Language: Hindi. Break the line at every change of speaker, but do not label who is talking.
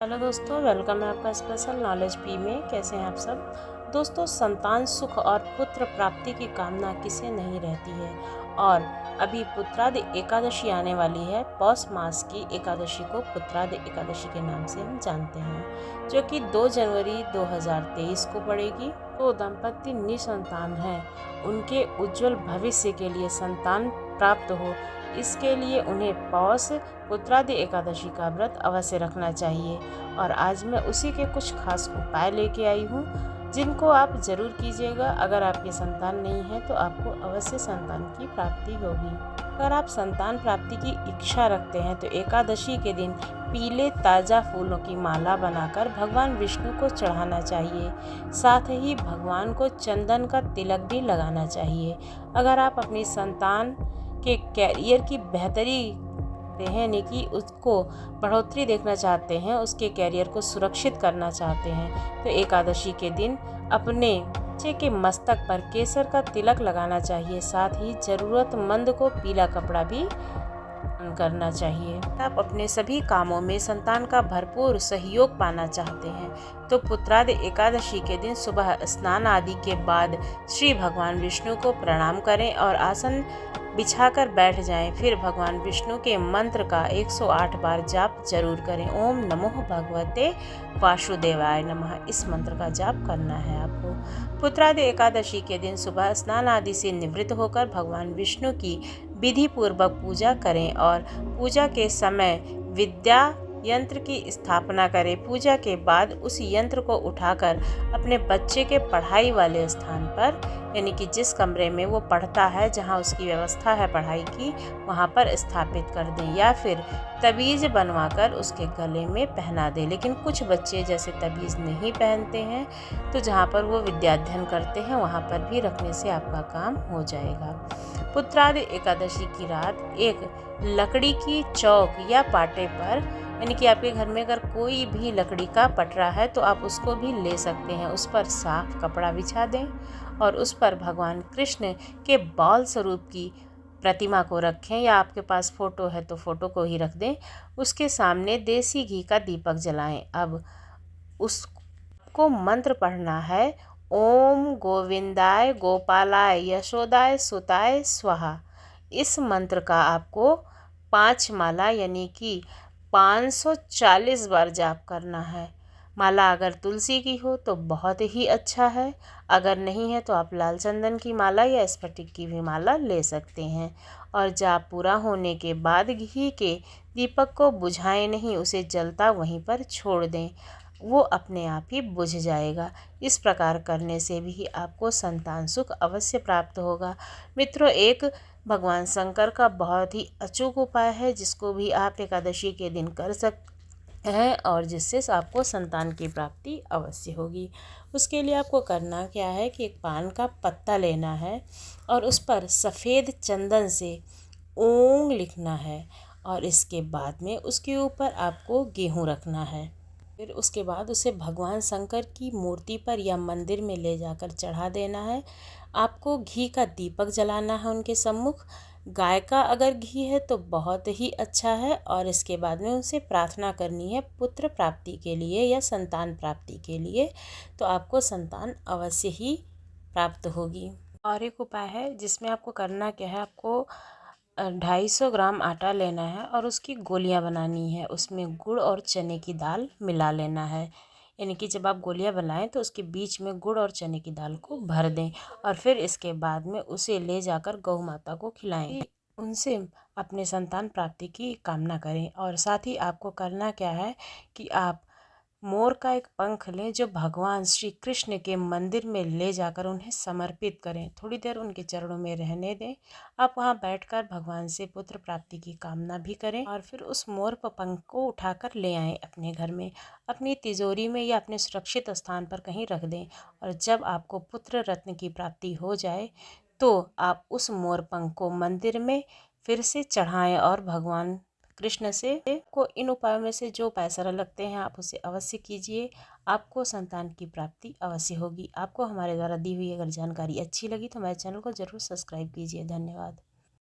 हेलो दोस्तों, वेलकम है आपका स्पेशल नॉलेज पी में। कैसे हैं आप सब दोस्तों। संतान सुख और पुत्र प्राप्ति की कामना किसे नहीं रहती है। और अभी पुत्रादि एकादशी आने वाली है। पौष मास की एकादशी को पुत्रादि एकादशी के नाम से हम जानते हैं, जो कि 2 जनवरी 2023 को पड़ेगी। तो दंपति निसंतान हैं, उनके उज्जवल भविष्य के लिए संतान प्राप्त हो, इसके लिए उन्हें पौष पुत्रादि एकादशी का व्रत अवश्य रखना चाहिए। और आज मैं उसी के कुछ खास उपाय लेके आई हूँ, जिनको आप जरूर कीजिएगा। अगर आपकी संतान नहीं है तो आपको अवश्य संतान की प्राप्ति होगी। अगर आप संतान प्राप्ति की इच्छा रखते हैं तो एकादशी के दिन पीले ताज़ा फूलों की माला बनाकर भगवान विष्णु को चढ़ाना चाहिए। साथ ही भगवान को चंदन का तिलक भी लगाना चाहिए। अगर आप अपनी संतान के कैरियर की बेहतरी हैं, यानी कि उसको बढ़ोतरी देखना चाहते हैं, उसके कैरियर को सुरक्षित करना चाहते हैं, तो एकादशी के दिन अपने बच्चे के मस्तक पर केसर का तिलक लगाना चाहिए। साथ ही जरूरतमंद को पीला कपड़ा भी करना चाहिए। आप अपने सभी कामों में संतान का भरपूर सहयोग पाना चाहते हैं तो पुत्रादि एकादशी के दिन सुबह स्नान आदि के बाद श्री भगवान विष्णु को प्रणाम करें और आसन बिछाकर बैठ जाएं। फिर भगवान विष्णु के मंत्र का 108 बार जाप जरूर करें। ओम नमो भगवते वासुदेवाय नमः, इस मंत्र का जाप करना है आपको। पुत्रादि एकादशी के दिन सुबह स्नान आदि से निवृत्त होकर भगवान विष्णु की विधि पूर्वक पूजा करें और पूजा के समय विद्या यंत्र की स्थापना करें। पूजा के बाद उस यंत्र को उठाकर अपने बच्चे के पढ़ाई वाले स्थान पर, यानी कि जिस कमरे में वो पढ़ता है, जहाँ उसकी व्यवस्था है पढ़ाई की, वहाँ पर स्थापित कर दें या फिर तबीज़ बनवाकर उसके गले में पहना दें। लेकिन कुछ बच्चे जैसे तबीज़ नहीं पहनते हैं, तो जहाँ पर वो विद्याध्ययन करते हैं वहाँ पर भी रखने से आपका काम हो जाएगा। पुत्रादि एकादशी की रात एक लकड़ी की चौक या पाटे पर, यानी कि आपके घर में अगर कोई भी लकड़ी का पटरा है तो आप उसको भी ले सकते हैं, उस पर साफ कपड़ा बिछा दें और उस पर भगवान कृष्ण के बाल स्वरूप की प्रतिमा को रखें, या आपके पास फ़ोटो है तो फ़ोटो को ही रख दें। उसके सामने देसी घी का दीपक जलाएं। अब उसको मंत्र पढ़ना है, ओम गोविंदाय गोपालाय यशोदाय सुताय स्वाहा। इस मंत्र का आपको 5 माला यानी कि 540 बार जाप करना है। माला अगर तुलसी की हो तो बहुत ही अच्छा है, अगर नहीं है तो आप लाल चंदन की माला या स्फटिक की भी माला ले सकते हैं। और जाप पूरा होने के बाद घी के दीपक को बुझाएं नहीं, उसे जलता वहीं पर छोड़ दें, वो अपने आप ही बुझ जाएगा। इस प्रकार करने से भी आपको संतान सुख अवश्य प्राप्त होगा। मित्रों, एक भगवान शंकर का बहुत ही अचूक उपाय है, जिसको भी आप एकादशी के दिन कर सकते हैं और जिससे आपको संतान की प्राप्ति अवश्य होगी। उसके लिए आपको करना क्या है कि एक पान का पत्ता लेना है और उस पर सफ़ेद चंदन से ओम लिखना है और इसके बाद में उसके ऊपर आपको गेहूँ रखना है। फिर उसके बाद उसे भगवान शंकर की मूर्ति पर या मंदिर में ले जाकर चढ़ा देना है। आपको घी का दीपक जलाना है उनके सम्मुख। गाय का अगर घी है तो बहुत ही अच्छा है। और इसके बाद में उनसे प्रार्थना करनी है पुत्र प्राप्ति के लिए या संतान प्राप्ति के लिए, तो आपको संतान अवश्य ही प्राप्त होगी। और एक उपाय है जिसमें आपको करना क्या है, आपको 250 ग्राम आटा लेना है और उसकी गोलियां बनानी है। उसमें गुड़ और चने की दाल मिला लेना है, यानी कि जब आप गोलियां बनाएं तो उसके बीच में गुड़ और चने की दाल को भर दें और फिर इसके बाद में उसे ले जाकर गौ माता को खिलाएं। उनसे अपने संतान प्राप्ति की कामना करें। और साथ ही आपको करना क्या है कि आप मोर का एक पंख लें, जो भगवान श्री कृष्ण के मंदिर में ले जाकर उन्हें समर्पित करें। थोड़ी देर उनके चरणों में रहने दें। आप वहां बैठकर भगवान से पुत्र प्राप्ति की कामना भी करें और फिर उस मोर पंख को उठाकर ले आएं अपने घर में, अपनी तिजोरी में या अपने सुरक्षित स्थान पर कहीं रख दें। और जब आपको पुत्र रत्न की प्राप्ति हो जाए तो आप उस मोर पंख को मंदिर में फिर से चढ़ाएं और भगवान कृष्ण से को इन उपायों में से जो उपाय सरल लगते हैं आप उसे अवश्य कीजिए। आपको संतान की प्राप्ति अवश्य होगी। आपको हमारे द्वारा दी हुई अगर जानकारी अच्छी लगी तो हमारे चैनल को जरूर सब्सक्राइब कीजिए। धन्यवाद।